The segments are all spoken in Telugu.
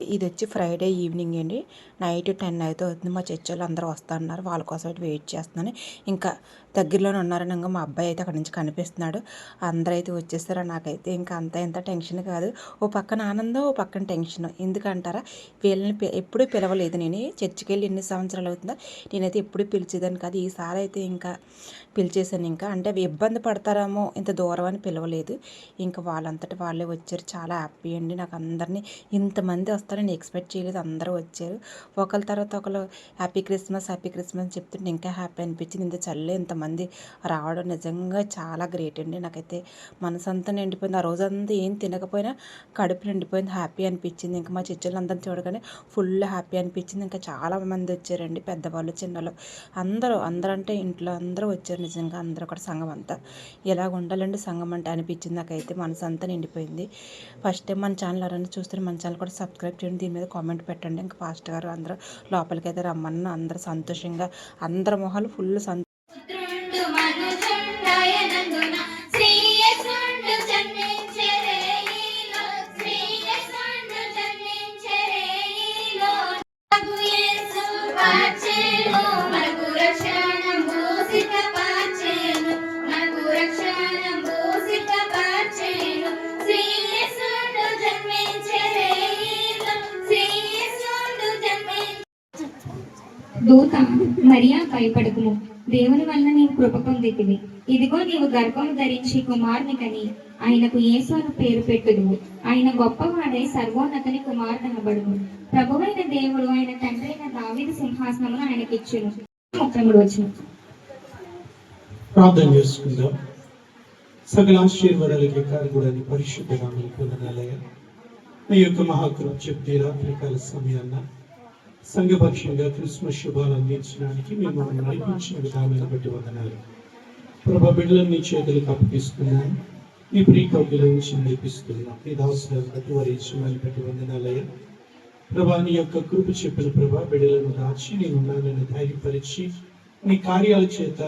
ఇది వచ్చి ఫ్రైడే ఈవినింగ్ అండి. నైట్ 10 అయితే అవుతుంది. మా చర్చోళ్ళు అందరూ వస్తున్నారు. వాళ్ళ కోసం అయితే వెయిట్ చేస్తున్నాను. ఇంకా దగ్గరలోనే ఉన్నారని ఇంకా మా అబ్బాయి అయితే అక్కడ నుంచి కనిపిస్తున్నాడు. అందరూ అయితే వచ్చేసారు. నాకైతే ఇంకా ఎంత టెన్షన్ కాదు. ఓ పక్కన ఆనందం, ఓ పక్కన టెన్షన్. ఎందుకంటారా, వీళ్ళని ఎప్పుడూ పిలవలేదు. నేను చర్చికి వెళ్ళి ఎన్ని సంవత్సరాలు అవుతుందో నేనైతే ఎప్పుడూ పిలిచేదాన్ని కాదు. ఈసారి అయితే ఇంకా పిలిచేసాను. ఇంకా అంటే ఇబ్బంది పడతారేమో ఇంత దూరం అని పిలవలేదు. ఇంకా వాళ్ళంతటి వాళ్ళే వచ్చారు. చాలా హ్యాపీ అండి. నాకు అందరినీ ఇంతమంది వస్తారని ఎక్స్పెక్ట్ చేయలేదు. అందరూ వచ్చారు. ఒకరి తర్వాత ఒకరు హ్యాపీ క్రిస్మస్ అని చెప్తుంటే ఇంకా హ్యాపీ అనిపించింది. ఇంత చల్లే ఇంతమంది రావడం నిజంగా చాలా గ్రేట్ అండి. నాకైతే మనసంతా నిండిపోయింది. ఆ రోజంతా ఏం తినకపోయినా కడుపు నిండిపోయింది. హ్యాపీ అనిపించింది. ఇంకా మా చిచ్చులందరినీ చూడగానే ఫుల్ హ్యాపీ అనిపించింది. ఇంకా చాలా మంది వచ్చారండి, పెద్దవాళ్ళు చిన్నలు అందరూ అంటే ఇంట్లో అందరూ వచ్చారు. నిజంగా అందరూ కూడా సంఘం అంతా ఇలాగ ఉండాలండి సంఘం అంటే అనిపించింది. నాకైతే మనసు అంతా నిండిపోయింది. ఫస్ట్ టైం మన ఛానల్ ఎవరైనా చూస్తే మన ఛానల్ కూడా సబ్స్క్రైబ్ చేయండి. దీని మీద కామెంట్ పెట్టండి. ఇంకా పాస్టర్ గారు అందరూ లోపలికైతే రమ్మన్న అందరూ సంతోషంగా అందరి మొహాలు ఫుల్ దూత మరియా భయపడకుము, దేవుని వల్ల నీవు కృప పొందితివి. ఇదిగో నీవు గర్భము ధరించి కుమారుని కని ఆయనకు యేసు అని పేరు పెట్టుదువు. ఆయన గొప్పవాడై సర్వోన్నతుని కుమారుడనబడును. ప్రభువైన దేవుడు ఆయన తండ్రి అయిన దావీదు సింహాసనమును ఆయనకిచ్చును. 33 వచనం. ప్రార్థన చేసుకుందాం. సకల ఆశీర్వాదాలకి కారకుడని పరిశుద్ధ నామమున పొందనాలయ. మీ యొక్క మహాకృప చెప్పి రాత్రికాల సమయాన్న సంఘపక్షంగా క్రిస్మస్ శుభాలు అందించడానికి మేము నడిపించిన విధానాన్ని బట్టి వందనాలు. ప్రభా, బిడ్డలను నీ చేతులకు అప్పగిస్తున్నాను. నీ ప్రీకౌగ్యుల నుంచి నడిపిస్తున్నాం. నీ దాసులను బట్టి వారి ఇష్టమని బట్టి వందనాలయ. ప్రభా, నీ యొక్క కృప చెప్పిన ప్రభా, బిడ్డలను దాచి నేనున్నానని ధైర్యపరిచి నీ కార్యాల చేత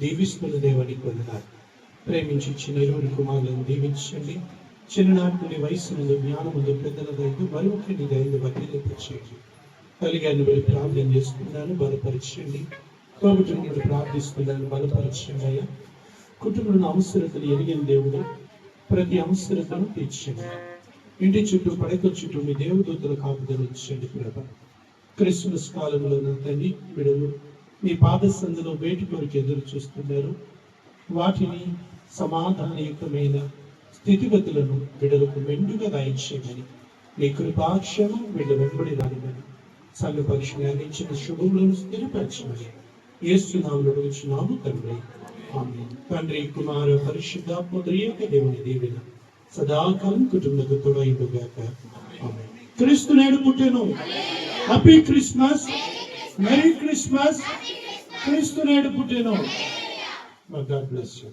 దీవిస్తున్న దేవానికి వందనాలు. ప్రేమించి ఇచ్చిన ఇరువురు కుమారులను దీవించండి. చిన్ననాటి నీ వయసు నుండి జ్ఞానముందు పెద్దల దైదు మరొకరి నీ దైదు వర్తింపచేయండి. తల్లిగారిని వెళ్ళి ప్రార్థన చేస్తున్నాను, బలపరచండి. కోవిడ్ని ప్రార్థిస్తున్నాను, బలపరచండి అయ్యా. కుటుంబంలో అవసరతలు ఎరిగిన దేవుడు ప్రతి అవసరతను తీర్చండి. ఇంటి చుట్టూ పడక చుట్టూ మీ దేవదూతల కాపుదలు ఇచ్చండి ప్రభా. క్రిస్మస్ కాలంలో నా తండ్రి బిడ్డలు మీ పాద సందులో వేటి కొరకు ఎదురు చూస్తున్నారు. వాటిని సమాధానయుక్తమైన స్థితిగతులను బిడ్డలకు మెండుగా దాయించమని మీ కృపాక్షేమం వీళ్ళ వెంబడి రానిమని సంఘ పక్షంగా అందించిన శుభములను స్థిరపరచమని యేసునామములో అడుగుచున్నాము తండ్రి, ఆమేన్. తండ్రి, కుమార పరిశుద్ధాత్మ త్రియేక దేవుని దీవెన సదాకాలం కుటుంబకు తోడైండుగాక. ఆమేన్. క్రీస్తు నేడు పుట్టెను. Happy Christmas, merry Christmas. క్రీస్తు నేడు పుట్టెను. God bless you.